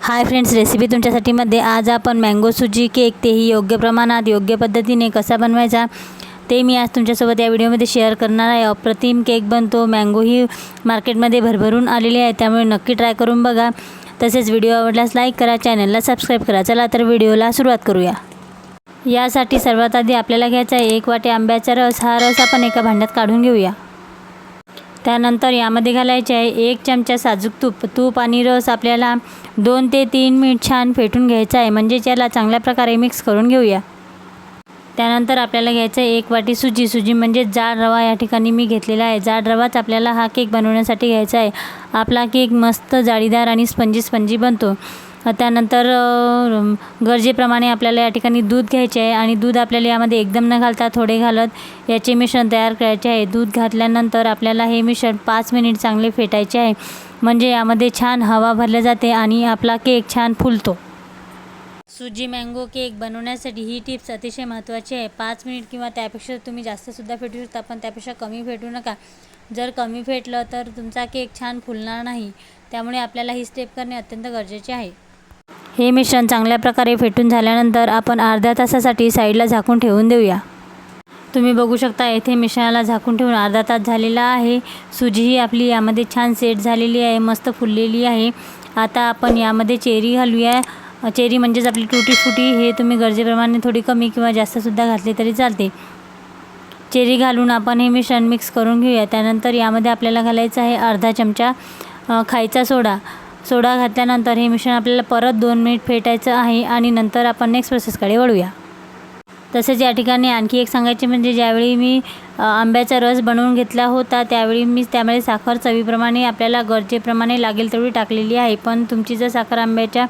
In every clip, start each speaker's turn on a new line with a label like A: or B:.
A: Hi friends, recipe तुमच्यासाठी मध्ये आज आपण मँगो सुजी केक तेही योग्य प्रमाणात योग्य पद्धतीने कसा बनवायचा ते मी आज तुमच्यासोबत या व्हिडिओमध्ये शेअर करणार आहे। अप्रतिम केक बनतो। मँगो ही मार्केटमध्ये भरभरून आलेली आहे, त्यामुळे नक्की ट्राय करून बघा। तसेच व्हिडिओ आवडल्यास लाईक करा, चॅनलला सबस्क्राईब करा। चला तर व्हिडिओला सुरुवात करूया। यासाठी सर्वात आधी आपल्याला घ्यायचा आहे 1 वाटी आंब्याचा रस। हा रस आपण एका भांड्यात काढून घेऊया। त्यानंतर यामध्ये घालायचे आहे 1 चमचा साजूक तूप आणि रस आपल्याला 2 ते 3 मिनिट छान फेटून घ्यायचा आहे, म्हणजे याला चांगल्या प्रकारे मिक्स करून घेऊया। त्यानंतर आपल्याला घ्यायचं आहे 1 वाटी सुजी म्हणजे जाड रवा या ठिकाणी मी घेतलेला आहे। जाड रवाच आपल्याला हा केक बनवण्यासाठी घ्यायचा आहे। आपला केक मस्त जाळीदार आणि स्पंजी बनतो। त्यानंतर गरजेप्रमाणे आपल्याला या ठिकाणी दूध घ्यायचे आहे आणि दूध आपल्याला यामध्ये एकदम न घालता थोडे घालत याचे मिश्रण तयार करायचे आहे। दूध घातल्यानंतर आपल्याला हे मिश्रण 5 मिनिट चांगले फेटायचे आहे, म्हणजे यामध्ये छान हवा भरली जाते आणि आपला केक छान फुलतो। सुजी मँगो केक बनवण्यासाठी ही टिप्स अतिशय महत्त्वाची आहे। 5 मिनिट किंवा त्यापेक्षा तुम्ही जास्तसुद्धा फेटू शकता, पण त्यापेक्षा कमी फेटू नका। जर कमी फेटलं तर तुमचा केक छान फुलणार नाही, त्यामुळे आपल्याला ही स्टेप करणे अत्यंत गरजेचे आहे। हे मिश्रण चांगल्या प्रकारे फेटून झाल्यानंतर आपण अर्ध्या तासासाठी साईडला झाकून ठेवून देऊया। तुम्ही बघू शकता येथे मिश्रणाला झाकून ठेवून अर्धा तास झालेला आहे। सुजी ही आपली यामध्ये छान सेट झालेली आहे, मस्त फुललेली आहे। आता आपण यामध्ये चेरी घालूया। चेरी म्हणजेच आपली टूटी फ्रुटी, हे तुम्ही गरजेप्रमाणे थोडी कमी किंवा जास्तसुद्धा घातली तरी चालते। चेरी घालून आपण हे मिश्रण मिक्स करून घेऊया। त्यानंतर यामध्ये आपल्याला घालायचं आहे अर्धा चमचा खायचा सोडा घातल्यानंतर हे मिश्रण आपल्याला परत 2 मिनिट फेटायचं आहे आणि नंतर आपण नेक्स्ट प्रोसेसकडे वळूया। तसेच या ठिकाणी आणखी एक सांगायचे म्हणजे ज्यावेळी मी आंब्याचा रस बनवून घेतला होता त्यावेळी मी त्यामध्ये साखर चवीप्रमाणे आपल्याला गरजेप्रमाणे लागेल तेवढी टाकलेली आहे। पण तुमची जर साखर आंब्याच्या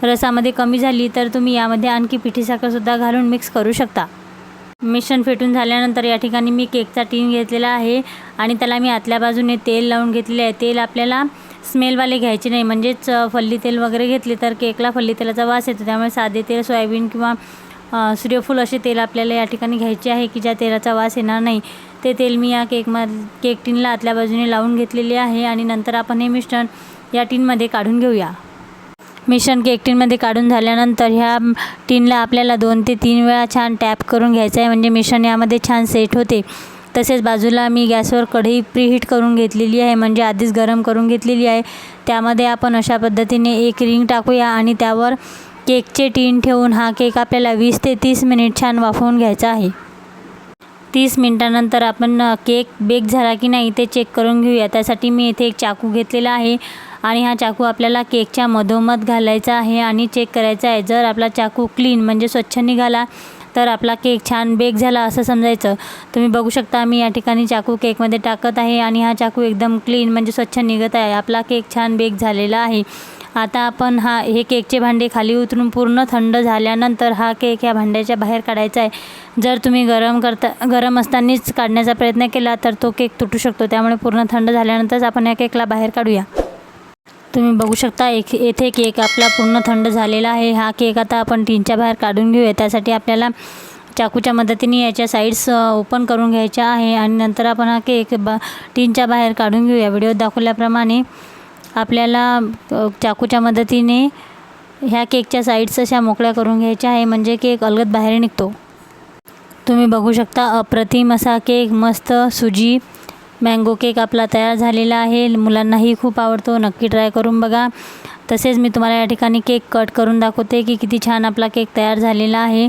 A: रसामध्ये कमी झाली तर तुम्ही यामध्ये आणखी पिठी साखरसुद्धा घालून मिक्स करू शकता। मिश्रण फेटून झाल्यानंतर या ठिकाणी मी केकचा टीन घेतलेला आहे आणि त्याला मी आतल्या बाजूने तेल लावून घेतलेले आहे। तेल आपल्याला स्मेलवाले घ्यायचे नाही, म्हणजेच फल्ली तेल वगैरे घेतले तर केकला फल्ली तेलाचा वास येतो, त्यामुळे साधे तेल, सोयाबीन किंवा सूर्यफूल असे तेल आपल्याला या ठिकाणी घ्यायचे आहे की ज्या तेलाचा वास येणार नाही। ते तेल मी या केक टीनला आतल्या बाजूने लावून घेतलेले आहे आणि नंतर आपण हे मिश्रण या टीनमध्ये काढून घेऊया। मिश्रण केक टीनमध्ये काढून झाल्यानंतर ह्या टीनला आपल्याला 2 ते 3 वेळा छान टॅप करून घ्यायचं आहे, म्हणजे मिश्रण यामध्ये छान सेट होते। तसेच बाजूला मी गॅसवर कढई प्रीहीट करून घेतलेली आहे, म्हणजे आधीच गरम करून घेतलेली आहे। त्यामध्ये आपण अशा पद्धतीने एक रिंग टाकूया आणि त्यावर केकचे टीन ठेवून हा केक आपल्याला 20 ते 30 मिनिट छान वाफवून घ्यायचा आहे। 30 मिनिटानंतर आपण केक बेक झाला की नाही ते चेक करून घेऊया। त्यासाठी मी इथे एक चाकू घेतलेला आहे आणि हा चाकू आपल्याला केकच्या मधोमध घालायचा आहे आणि चेक करायचा आहे। जर आपला चाकू क्लीन म्हणजे स्वच्छ निघाला तर आपला केक छान बेक झाला असं समजायचं। तुम्ही बघू शकता मी या ठिकाणी चाकू केकमध्ये टाकत आहे आणि हा चाकू एकदम क्लीन म्हणजे स्वच्छ निघत आहे। आपला केक छान बेक झालेला आहे। आता आपण हे केकचे भांडे खाली उतरून पूर्ण थंड झाल्यानंतर हा केक या भांड्याच्या बाहेर काढायचा आहे। जर तुम्ही गरम असतानाच काढण्याचा प्रयत्न केला तर तो केक तुटू शकतो, त्यामुळे पूर्ण थंड झाल्यानंतरच आपण या केकला बाहेर काढूया। तुम्ही बघू शकता येथे केक आपला पूर्ण थंड झालेला आहे। हा केक आता आपण टीनच्या बाहेर काढून घेऊया। त्यासाठी आपल्याला चाकूच्या मदतीने याच्या साईड्स ओपन करून घ्यायच्या आहे आणि नंतर आपण हा केक टीनच्या बाहेर काढून घेऊया। व्हिडिओत दाखवल्याप्रमाणे आपल्याला चाकूच्या मदतीने ह्या केकच्या साईड्स अशा मोकळ्या करून घ्यायच्या आहे, म्हणजे केक अलगद बाहेर निघतो। तुम्ही बघू शकता अप्रतिम असा केक, मस्त सुजी मँगो केक आपला तयार झालेला आहे। मुलांनाही खूप आवडतो, नक्की ट्राय करून बघा। तसेच मी तुम्हाला या ठिकाणी केक कट करून दाखवते की किती छान आपला केक तयार झालेला आहे।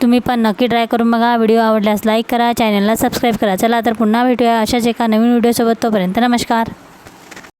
A: तुम्ही पण नक्की ट्राय करून बघा। व्हिडिओ आवडल्यास लाईक करा, चॅनलला सबस्क्राईब करा। चला तर पुन्हा भेटूया अशाच एका नवीन व्हिडिओसोबत। तोपर्यंत नमस्कार।